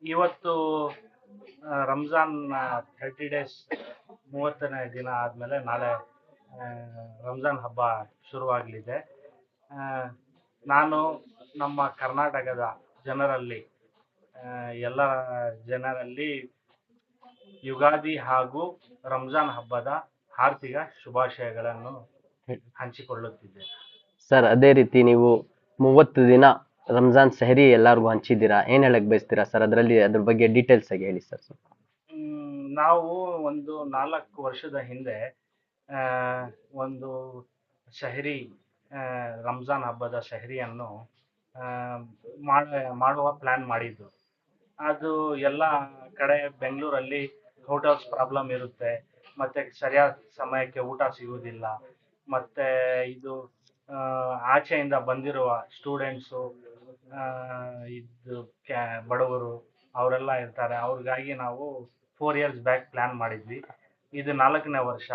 ಇವತ್ತು ರಂಜಾನ್ 30 ಡೇಸ್ 30ನೇ ದಿನ ಆದಮೇಲೆ ನಾಳೆ ರಂಜಾನ್ ಹಬ್ಬ ಶುರುವಾಗಲಿದೆ. ನಾನು ನಮ್ಮ ಕರ್ನಾಟಕದ ಜನರಲ್ಲಿ ಎಲ್ಲ ಜನರಲ್ಲಿ ಯುಗಾದಿ ಹಾಗೂ ರಂಜಾನ್ ಹಬ್ಬದ ಹಾರ್ದಿಕ ಶುಭಾಶಯಗಳನ್ನು ಹಂಚಿಕೊಳ್ಳುತ್ತಿದ್ದೇನೆ. ಸರ್, ಅದೇ ರೀತಿ ನೀವು 30 ದಿನ ರಂಜಾನ್ ಸೆಹರಿ ಎಲ್ಲರಿಗೂ ಹಂಚಿದ್ದೀರಾ, ಏನ್ ಹೇಳಕ್ ಬಯಸ್ತೀರಾ ಸರ್? ಅದ್ರ ಬಗ್ಗೆ ಡೀಟೇಲ್ಸ್ ಆಗಿ ಹೇಳಿ ಸರ್. ನಾವು ಒಂದು 4 ವರ್ಷದ ಹಿಂದೆ ಒಂದು ಸೆಹರಿ ರಂಜಾನ್ ಹಬ್ಬದ ಸೆಹರಿಯನ್ನು ಮಾಡುವ ಪ್ಲಾನ್ ಮಾಡಿದ್ದು. ಅದು ಎಲ್ಲ ಕಡೆ ಬೆಂಗಳೂರಲ್ಲಿ ಹೋಟೆಲ್ಸ್ ಪ್ರಾಬ್ಲಮ್ ಇರುತ್ತೆ, ಮತ್ತೆ ಸರಿಯಾದ ಸಮಯಕ್ಕೆ ಊಟ ಸಿಗುವುದಿಲ್ಲ, ಮತ್ತೆ ಇದು ಆಚೆಯಿಂದ ಬಂದಿರುವ ಸ್ಟೂಡೆಂಟ್ಸು, ಇದು ಬಡವರು ಅವರೆಲ್ಲ ಇರ್ತಾರೆ. ಅವ್ರಿಗಾಗಿ ನಾವು 4 years ಬ್ಯಾಕ್ ಪ್ಲಾನ್ ಮಾಡಿದ್ವಿ. ಇದು 4ನೇ ವರ್ಷ.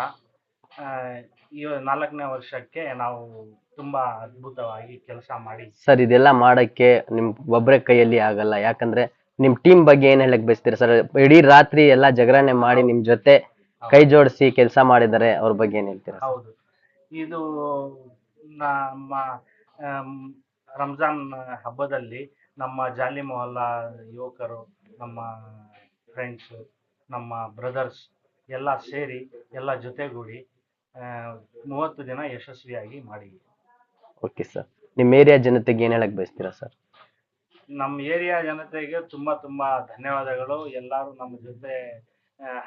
ಈ 4ನೇ ವರ್ಷಕ್ಕೆ ನಾವು ತುಂಬಾ ಅದ್ಭುತವಾಗಿ ಕೆಲಸ ಮಾಡಿ. ಸರ್, ಇದೆಲ್ಲ ಮಾಡಕ್ಕೆ ನಿಮ್ ಒಬ್ಬರೇ ಕೈಯಲ್ಲಿ ಆಗಲ್ಲ, ಯಾಕಂದ್ರೆ ನಿಮ್ ಟೀಮ್ ಬಗ್ಗೆ ಏನ್ ಹೇಳಕ್ ಬಯಸ್ತೀರಾ ಸರ್? ಇಡೀ ರಾತ್ರಿ ಎಲ್ಲ ಜಾಗರಣೆ ಮಾಡಿ ನಿಮ್ ಜೊತೆ ಕೈ ಜೋಡಿಸಿ ಕೆಲಸ ಮಾಡಿದ್ದಾರೆ, ಅವ್ರ ಬಗ್ಗೆ ಏನ್ ಹೇಳ್ತೀರಾ? ಹೌದು, ಇದು ನಮ್ಮ ರಂಜಾನ್ ಹಬ್ಬದಲ್ಲಿ ನಮ್ಮ ಜಾಲಿ ಮೊಹಲ್ಲಾ ಯುವಕರು, ನಮ್ಮ ಫ್ರೆಂಡ್ಸು, ನಮ್ಮ ಬ್ರದರ್ಸ್ ಎಲ್ಲ ಸೇರಿ ಎಲ್ಲ ಜೊತೆಗೂಡಿ 30 ದಿನ ಯಶಸ್ವಿಯಾಗಿ ಮಾಡಿದ್ವಿ. ಓಕೆ ಸರ್, ನಿಮ್ಮ ಏರಿಯಾ ಜನತೆಗೆ ಏನ್ ಹೇಳಕ್ ಬಯಸ್ತೀರಾ ಸರ್? ನಮ್ಮ ಏರಿಯಾ ಜನತೆಗೆ ತುಂಬಾ ಧನ್ಯವಾದಗಳು. ಎಲ್ಲರೂ ನಮ್ಮ ಜೊತೆ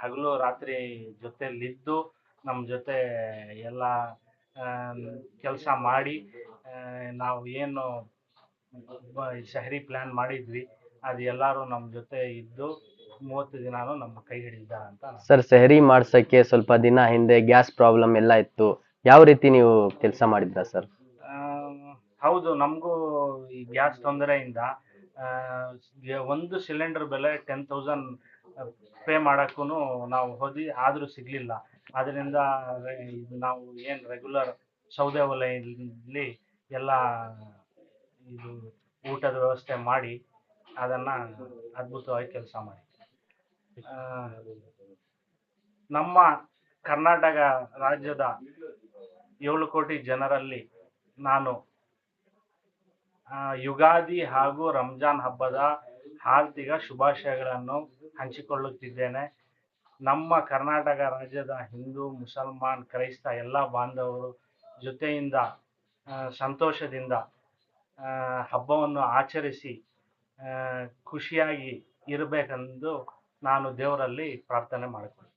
ಹಗಲು ರಾತ್ರಿ ಜೊತೆಲಿದ್ದು ನಮ್ಮ ಜೊತೆ ಎಲ್ಲ ಕೆಲಸ ಮಾಡಿ ನಾವು ಏನು ಸೆಹರಿ ಪ್ಲಾನ್ ಮಾಡಿದ್ವಿ ಅದು ಎಲ್ಲರೂ ನಮ್ಮ ಜೊತೆ ಇದ್ದು 30 ದಿನಾನು ನಮ್ಮ ಕೈ ಹಿಡಿದಿದ್ದಾರೆ ಅಂತ. ಸರ್, ಸೆಹರಿ ಮಾಡ್ಸಕ್ಕೆ ಸ್ವಲ್ಪ ದಿನ ಹಿಂದೆ ಗ್ಯಾಸ್ ಪ್ರಾಬ್ಲಮ್ ಎಲ್ಲ ಇತ್ತು, ಯಾವ ರೀತಿ ನೀವು ಕೆಲಸ ಮಾಡಿದ್ರಾ ಸರ್? ಹೌದು, ನಮಗೂ ಈ ಗ್ಯಾಸ್ ತೊಂದರೆಯಿಂದ ಒಂದು ಸಿಲಿಂಡರ್ ಬೆಲೆ 10,000 ಪೇ ಮಾಡೋಕ್ಕೂ ನಾವು ಹೋದ್ವಿ, ಆದರೂ ಸಿಗಲಿಲ್ಲ. ಅದರಿಂದ ನಾವು ಏನು ರೆಗ್ಯುಲರ್ ಸೌದೆ ಒಲೆಯಲ್ಲಿ ಎಲ್ಲ ಇದು ಊಟದ ವ್ಯವಸ್ಥೆ ಮಾಡಿ ಅದನ್ನು ಅದ್ಭುತವಾಗಿ ಕೆಲಸ ಮಾಡಿ. ನಮ್ಮ ಕರ್ನಾಟಕ ರಾಜ್ಯದ 7 ಕೋಟಿ ಜನರಲ್ಲಿ ನಾನು ಯುಗಾದಿ ಹಾಗೂ ರಂಜಾನ್ ಹಬ್ಬದ ಹಾರ್ದಿಕ ಶುಭಾಶಯಗಳನ್ನು ಹಂಚಿಕೊಳ್ಳುತ್ತಿದ್ದೇನೆ. ನಮ್ಮ ಕರ್ನಾಟಕ ರಾಜ್ಯದ ಹಿಂದೂ, ಮುಸಲ್ಮಾನ್, ಕ್ರೈಸ್ತ ಎಲ್ಲ ಬಾಂಧವರು ಜೊತೆಯಿಂದ ಸಂತೋಷದಿಂದ ಹಬ್ಬವನ್ನು ಆಚರಿಸಿ ಖುಷಿಯಾಗಿ ಇರಬೇಕೆಂದು ನಾನು ದೇವರಲ್ಲಿ ಪ್ರಾರ್ಥನೆ ಮಾಡಿಕೊಳ್ಳುತ್ತೇನೆ.